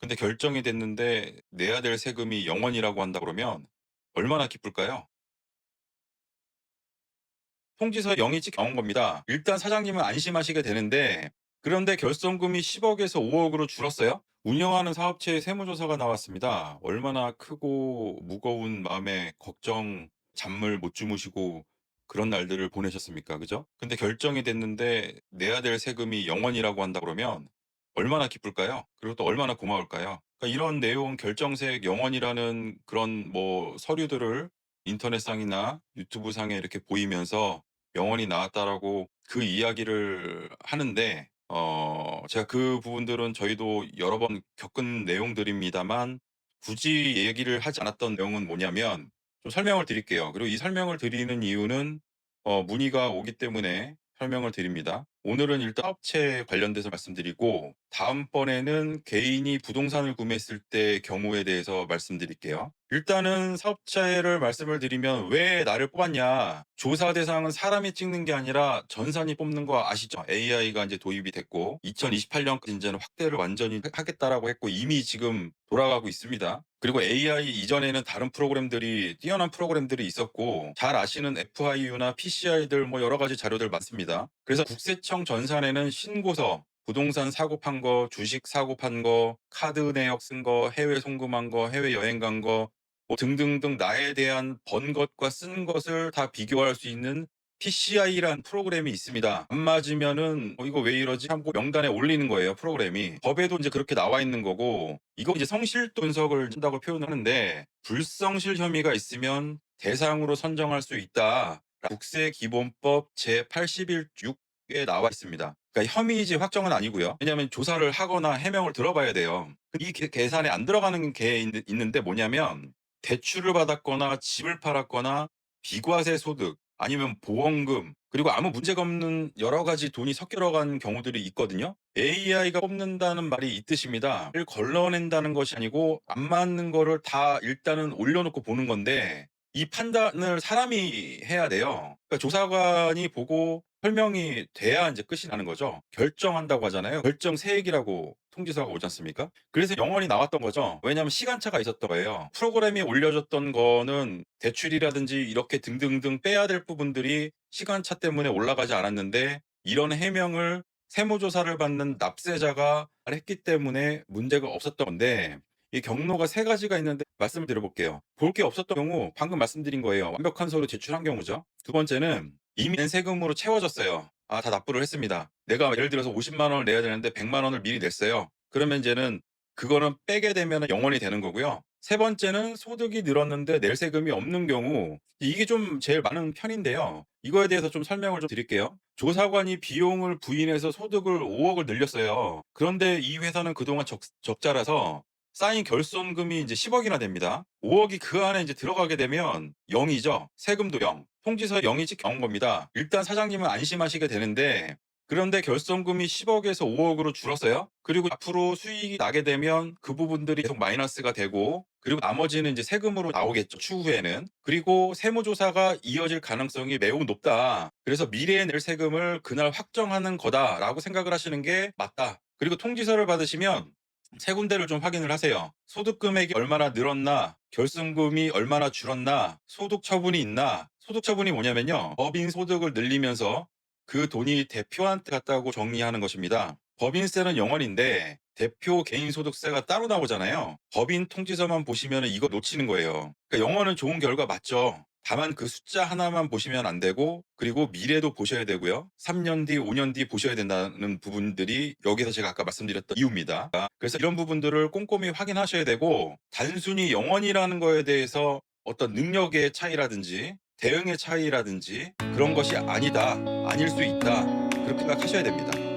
근데 결정이 됐는데 내야 될 세금이 0 원이라고 한다 그러면 얼마나 기쁠까요? 통지서에 0이 찍혀 나온 겁니다. 일단 사장님은 안심하시게 되는데, 그런데 결손금이 10억에서 5억으로 줄었어요? 운영하는 사업체의 세무조사가 나왔습니다. 얼마나 크고 무거운 마음에 걱정, 잠을 못 주무시고 그런 날들을 보내셨습니까? 그죠? 근데 결정이 됐는데 내야 될 세금이 0 원이라고 한다 그러면 얼마나 기쁠까요? 그리고 또 얼마나 고마울까요? 그러니까 이런 내용 결정세액 0 원이라는 그런 서류들을 인터넷상이나 유튜브상에 이렇게 보이면서 "영원이 나왔다."라고 그 이야기를 하는데, 제가 그 부분들은 저희도 여러 번 겪은 내용들입니다만, 굳이 얘기를 하지 않았던 내용은 뭐냐면, 좀 설명을 드릴게요. 그리고 이 설명을 드리는 이유는 문의가 오기 때문에 설명을 드립니다. 오늘은 일단 사업체 관련돼서 말씀드리고, 다음번에는 개인이 부동산을 구매했을 때 경우에 대해서 말씀드릴게요. 일단은 사업체를 말씀을 드리면, 왜 나를 뽑았냐. 조사 대상은 사람이 찍는 게 아니라 전산이 뽑는 거 아시죠? AI가 이제 도입이 됐고 2028년까지 이제는 확대를 완전히 하겠다라고 했고, 이미 지금 돌아가고 있습니다. 그리고 AI 이전에는 다른 프로그램들이, 뛰어난 프로그램들이 있었고, 잘 아시는 FIU나 PCI들 여러 가지 자료들 많습니다. 그래서 국세청 전산에는 신고서, 부동산 사고 판 거, 주식 사고 판 거, 카드 내역 쓴 거, 해외 송금한 거, 해외 여행 간 거, 등등등 나에 대한 번 것과 쓴 것을 다 비교할 수 있는 PCI란 프로그램이 있습니다. 안 맞으면은 이거 왜 이러지 하고 명단에 올리는 거예요, 프로그램이. 법에도 이제 그렇게 나와 있는 거고, 이거 이제 성실도 분석을 한다고 표현하는데, 불성실 혐의가 있으면 대상으로 선정할 수 있다. 국세기본법 제81(6)에 나와 있습니다. 그러니까 혐의지 확정은 아니고요. 왜냐하면 조사를 하거나 해명을 들어봐야 돼요. 이 계산에 안 들어가는 게 있는데, 뭐냐면 대출을 받았거나 집을 팔았거나 비과세 소득, 아니면 보험금, 그리고 아무 문제가 없는 여러 가지 돈이 섞여 들어간 경우들이 있거든요. AI가 뽑는다는 말이 이 뜻입니다. 를 걸러낸다는 것이 아니고 안 맞는 거를 다 일단은 올려놓고 보는 건데, 이 판단을 사람이 해야 돼요. 그러니까 조사관이 보고 설명이 돼야 이제 끝이 나는 거죠. 결정한다고 하잖아요. 결정세액이라고 통지서가 오지 않습니까? 그래서 0 원이 나왔던 거죠. 왜냐하면 시간차가 있었던 거예요. 프로그램이 올려줬던 거는 대출이라든지 이렇게 등등등 빼야 될 부분들이 시간차 때문에 올라가지 않았는데, 이런 해명을 세무조사를 받는 납세자가 했기 때문에 문제가 없었던 건데, 이 경로가 세 가지가 있는데 말씀을 드려볼게요. 볼 게 없었던 경우, 방금 말씀드린 거예요. 완벽한 서류 제출한 경우죠. 두 번째는 이미 낸 세금으로 채워졌어요. 아, 다 납부를 했습니다. 내가 예를 들어서 50만 원을 내야 되는데 100만 원을 미리 냈어요. 그러면 이제는 그거는 빼게 되면 0 원이 되는 거고요. 세 번째는 소득이 늘었는데 낼 세금이 없는 경우, 이게 좀 제일 많은 편인데요. 이거에 대해서 좀 설명을 좀 드릴게요. 조사관이 비용을 부인해서 소득을 5억을 늘렸어요. 그런데 이 회사는 그동안 적자라서 쌓인 결손금이 이제 10억이나 됩니다. 5억이 그 안에 이제 들어가게 되면 0이죠. 세금도 0. 통지서에 0이 찍혀 나온 겁니다. 일단 사장님은 안심하시게 되는데, 그런데 결손금이 10억에서 5억으로 줄었어요. 그리고 앞으로 수익이 나게 되면 그 부분들이 계속 마이너스가 되고, 그리고 나머지는 이제 세금으로 나오겠죠, 추후에는. 그리고 세무조사가 이어질 가능성이 매우 높다. 그래서 미래에 낼 세금을 그날 확정하는 거다라고 생각을 하시는 게 맞다. 그리고 통지서를 받으시면 세 군데를 좀 확인을 하세요. 소득 금액이 얼마나 늘었나, 결손금이 얼마나 줄었나, 소득 처분이 있나. 소득 처분이 뭐냐면요, 법인 소득을 늘리면서 그 돈이 대표한테 갔다고 정리하는 것입니다. 법인세는 0 원인데 대표 개인소득세가 따로 나오잖아요. 법인 통지서만 보시면 이거 놓치는 거예요. 그러니까 0 원은 좋은 결과 맞죠. 다만 그 숫자 하나만 보시면 안 되고, 그리고 미래도 보셔야 되고요. 3년 뒤, 5년 뒤 보셔야 된다는 부분들이 여기서 제가 아까 말씀드렸던 이유입니다. 그래서 이런 부분들을 꼼꼼히 확인하셔야 되고, 단순히 0 원이라는 거에 대해서 어떤 능력의 차이라든지 대응의 차이라든지 그런 것이 아니다, 아닐 수 있다, 그렇게 생각하셔야 됩니다.